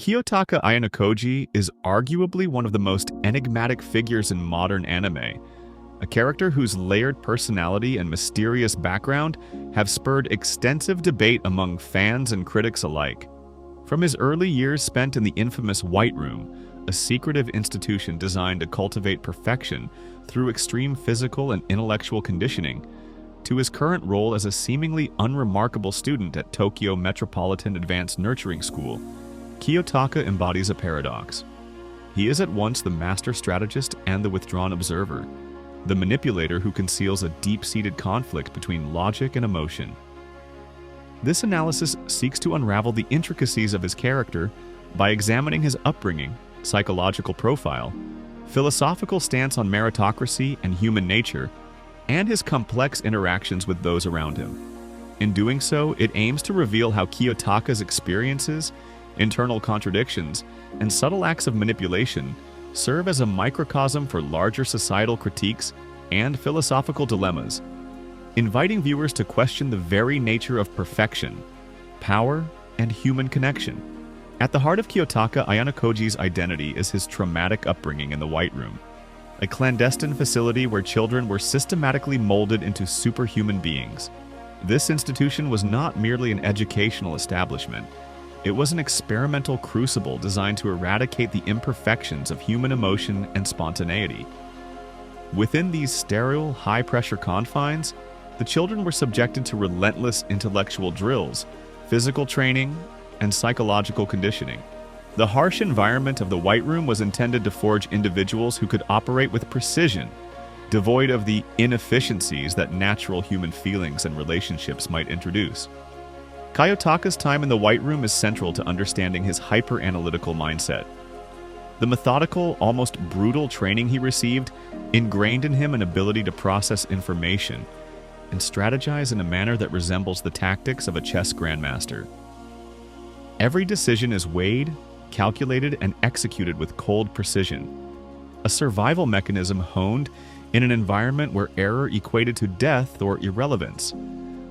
Kiyotaka Ayanokōji is arguably one of the most enigmatic figures in modern anime, a character whose layered personality and mysterious background have spurred extensive debate among fans and critics alike. From his early years spent in the infamous White Room, a secretive institution designed to cultivate perfection through extreme physical and intellectual conditioning, to his current role as a seemingly unremarkable student at Tokyo Metropolitan Advanced Nurturing School, Kiyotaka embodies a paradox. He is at once the master strategist and the withdrawn observer, the manipulator who conceals a deep-seated conflict between logic and emotion. This analysis seeks to unravel the intricacies of his character by examining his upbringing, psychological profile, philosophical stance on meritocracy and human nature, and his complex interactions with those around him. In doing so, it aims to reveal how Kiyotaka's experiences, internal contradictions, and subtle acts of manipulation serve as a microcosm for larger societal critiques and philosophical dilemmas, inviting viewers to question the very nature of perfection, power, and human connection. At the heart of Kiyotaka Ayanokōji's identity is his traumatic upbringing in the White Room, a clandestine facility where children were systematically molded into superhuman beings. This institution was not merely an educational establishment. It was an experimental crucible designed to eradicate the imperfections of human emotion and spontaneity. Within these sterile, high-pressure confines, the children were subjected to relentless intellectual drills, physical training, and psychological conditioning. The harsh environment of the White Room was intended to forge individuals who could operate with precision, devoid of the inefficiencies that natural human feelings and relationships might introduce. Kiyotaka's time in the White Room is central to understanding his hyper-analytical mindset. The methodical, almost brutal training he received ingrained in him an ability to process information and strategize in a manner that resembles the tactics of a chess grandmaster. Every decision is weighed, calculated, and executed with cold precision, a survival mechanism honed in an environment where error equated to death or irrelevance.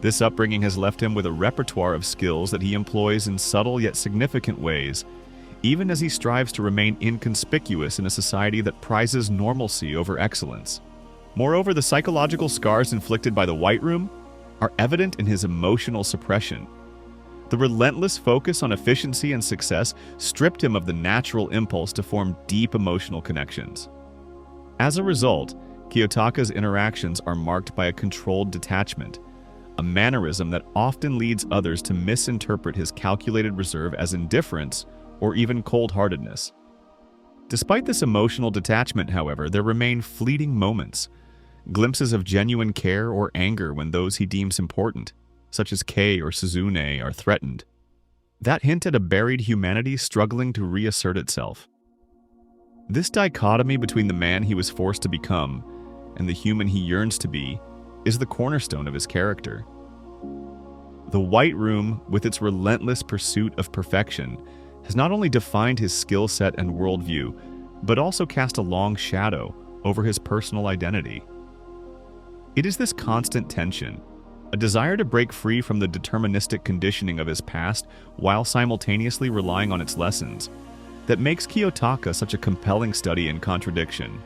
This upbringing has left him with a repertoire of skills that he employs in subtle yet significant ways, even as he strives to remain inconspicuous in a society that prizes normalcy over excellence. Moreover, the psychological scars inflicted by the White Room are evident in his emotional suppression. The relentless focus on efficiency and success stripped him of the natural impulse to form deep emotional connections. As a result, Kiyotaka's interactions are marked by a controlled detachment, a mannerism that often leads others to misinterpret his calculated reserve as indifference or even cold-heartedness. Despite this emotional detachment, however, there remain fleeting moments, glimpses of genuine care or anger when those he deems important, such as Kei or Suzune, are threatened. That hint at a buried humanity struggling to reassert itself. This dichotomy between the man he was forced to become and the human he yearns to be is the cornerstone of his character. The White Room, with its relentless pursuit of perfection, has not only defined his skill set and worldview, but also cast a long shadow over his personal identity. It is this constant tension, a desire to break free from the deterministic conditioning of his past while simultaneously relying on its lessons, that makes Kiyotaka such a compelling study in contradiction.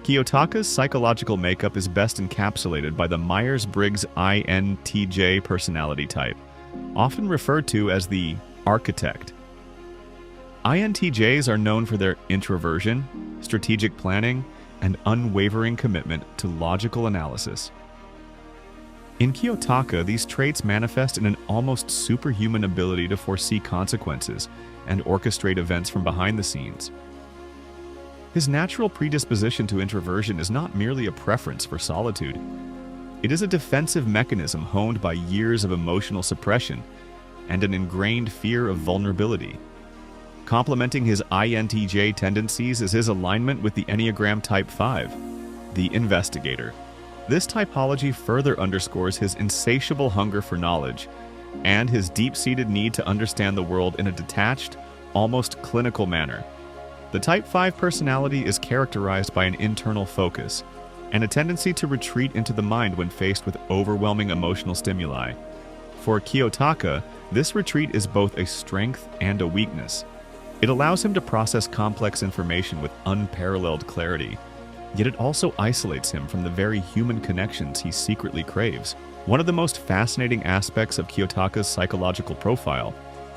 Kiyotaka's psychological makeup is best encapsulated by the Myers-Briggs INTJ personality type, often referred to as the architect. INTJs are known for their introversion, strategic planning, and unwavering commitment to logical analysis. In Kiyotaka, these traits manifest in an almost superhuman ability to foresee consequences and orchestrate events from behind the scenes. His natural predisposition to introversion is not merely a preference for solitude. It is a defensive mechanism honed by years of emotional suppression and an ingrained fear of vulnerability. Complementing his INTJ tendencies is his alignment with the Enneagram Type 5, the investigator. This typology further underscores his insatiable hunger for knowledge and his deep-seated need to understand the world in a detached, almost clinical manner. The Type 5 personality is characterized by an internal focus and a tendency to retreat into the mind when faced with overwhelming emotional stimuli. For Kiyotaka, This retreat is both a strength and a weakness. It allows him to process complex information with unparalleled clarity, yet it also isolates him from the very human connections he secretly craves. One of the most fascinating aspects of Kiyotaka's psychological profile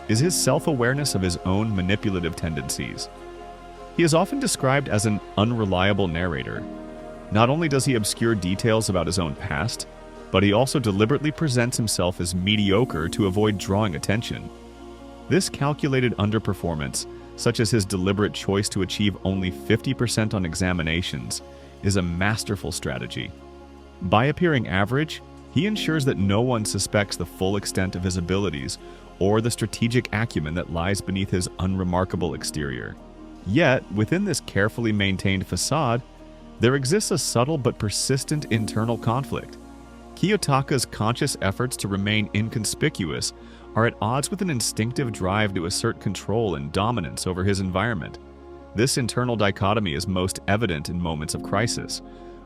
is his self-awareness of his own manipulative tendencies. He is often described as an unreliable narrator. Not only does he obscure details about his own past, but he also deliberately presents himself as mediocre to avoid drawing attention. This calculated underperformance, such as his deliberate choice to achieve only 50% on examinations, is a masterful strategy. By appearing average, he ensures that no one suspects the full extent of his abilities or the strategic acumen that lies beneath his unremarkable exterior. Yet, within this carefully maintained facade, there exists a subtle but persistent internal conflict. Kiyotaka's conscious efforts to remain inconspicuous are at odds with an instinctive drive to assert control and dominance over his environment. This internal dichotomy is most evident in moments of crisis,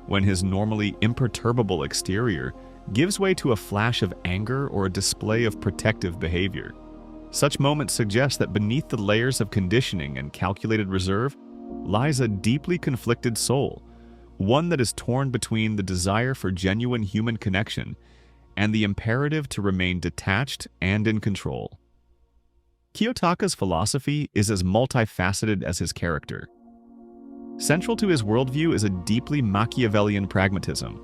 when his normally imperturbable exterior gives way to a flash of anger or a display of protective behavior. Such moments suggest that beneath the layers of conditioning and calculated reserve lies a deeply conflicted soul, one that is torn between the desire for genuine human connection and the imperative to remain detached and in control. Kiyotaka's philosophy is as multifaceted as his character. Central to his worldview is a deeply Machiavellian pragmatism,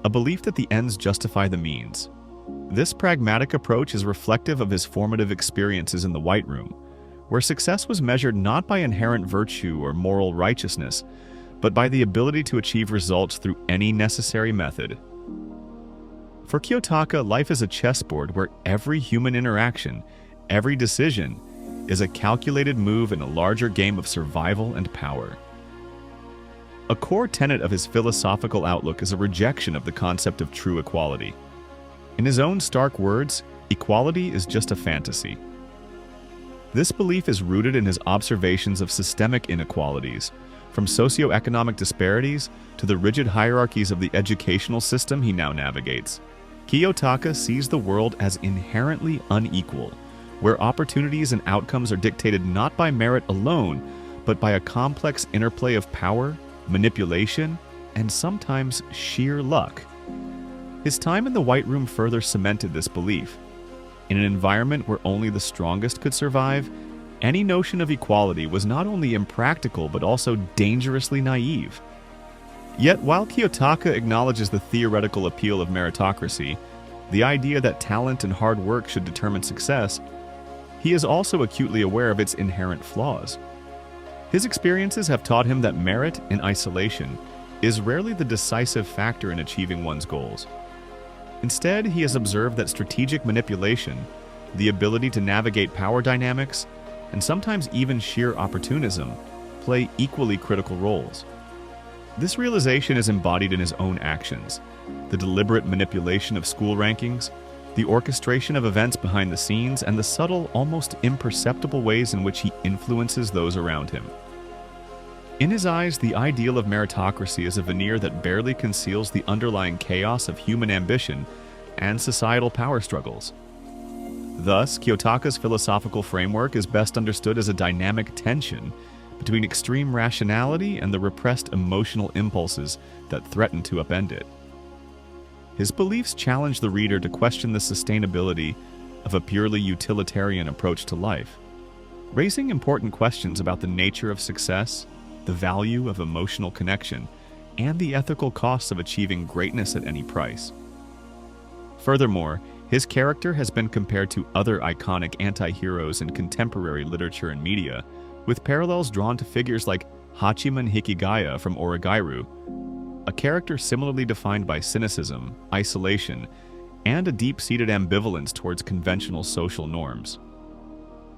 a belief that the ends justify the means. This pragmatic approach is reflective of his formative experiences in the White Room, where success was measured not by inherent virtue or moral righteousness, but by the ability to achieve results through any necessary method. For Kiyotaka, life is a chessboard where every human interaction, every decision, is a calculated move in a larger game of survival and power. A core tenet of his philosophical outlook is a rejection of the concept of true equality. In his own stark words, equality is just a fantasy. This belief is rooted in his observations of systemic inequalities, from socioeconomic disparities to the rigid hierarchies of the educational system he now navigates. Kiyotaka sees the world as inherently unequal, where opportunities and outcomes are dictated not by merit alone, but by a complex interplay of power, manipulation, and sometimes sheer luck. His time in the White Room further cemented this belief. In an environment where only the strongest could survive, any notion of equality was not only impractical but also dangerously naive. Yet while Kiyotaka acknowledges the theoretical appeal of meritocracy, the idea that talent and hard work should determine success, he is also acutely aware of its inherent flaws. His experiences have taught him that merit in isolation is rarely the decisive factor in achieving one's goals. Instead, he has observed that strategic manipulation, the ability to navigate power dynamics, and sometimes even sheer opportunism, play equally critical roles. This realization is embodied in his own actions: the deliberate manipulation of school rankings, the orchestration of events behind the scenes, and the subtle, almost imperceptible ways in which he influences those around him. In his eyes, the ideal of meritocracy is a veneer that barely conceals the underlying chaos of human ambition and societal power struggles. Thus, Kiyotaka's philosophical framework is best understood as a dynamic tension between extreme rationality and the repressed emotional impulses that threaten to upend it. His beliefs challenge the reader to question the sustainability of a purely utilitarian approach to life, raising important questions about the nature of success, the value of emotional connection, and the ethical costs of achieving greatness at any price. Furthermore, his character has been compared to other iconic anti-heroes in contemporary literature and media, with parallels drawn to figures like Hachiman Hikigaya from Origairu, a character similarly defined by cynicism, isolation, and a deep-seated ambivalence towards conventional social norms.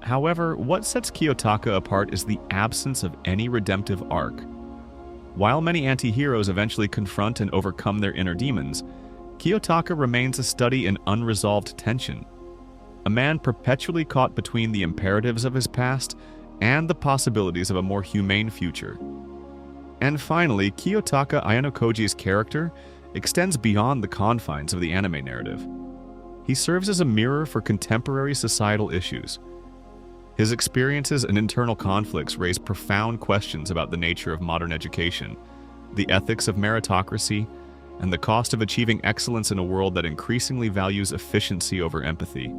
However, what sets Kiyotaka apart is the absence of any redemptive arc. While many anti-heroes eventually confront and overcome their inner demons, Kiyotaka remains a study in unresolved tension, a man perpetually caught between the imperatives of his past and the possibilities of a more humane future. And finally, Kiyotaka Ayanokōji's character extends beyond the confines of the anime narrative. he serves as a mirror for contemporary societal issues. His experiences and internal conflicts raise profound questions about the nature of modern education, the ethics of meritocracy, and the cost of achieving excellence in a world that increasingly values efficiency over empathy.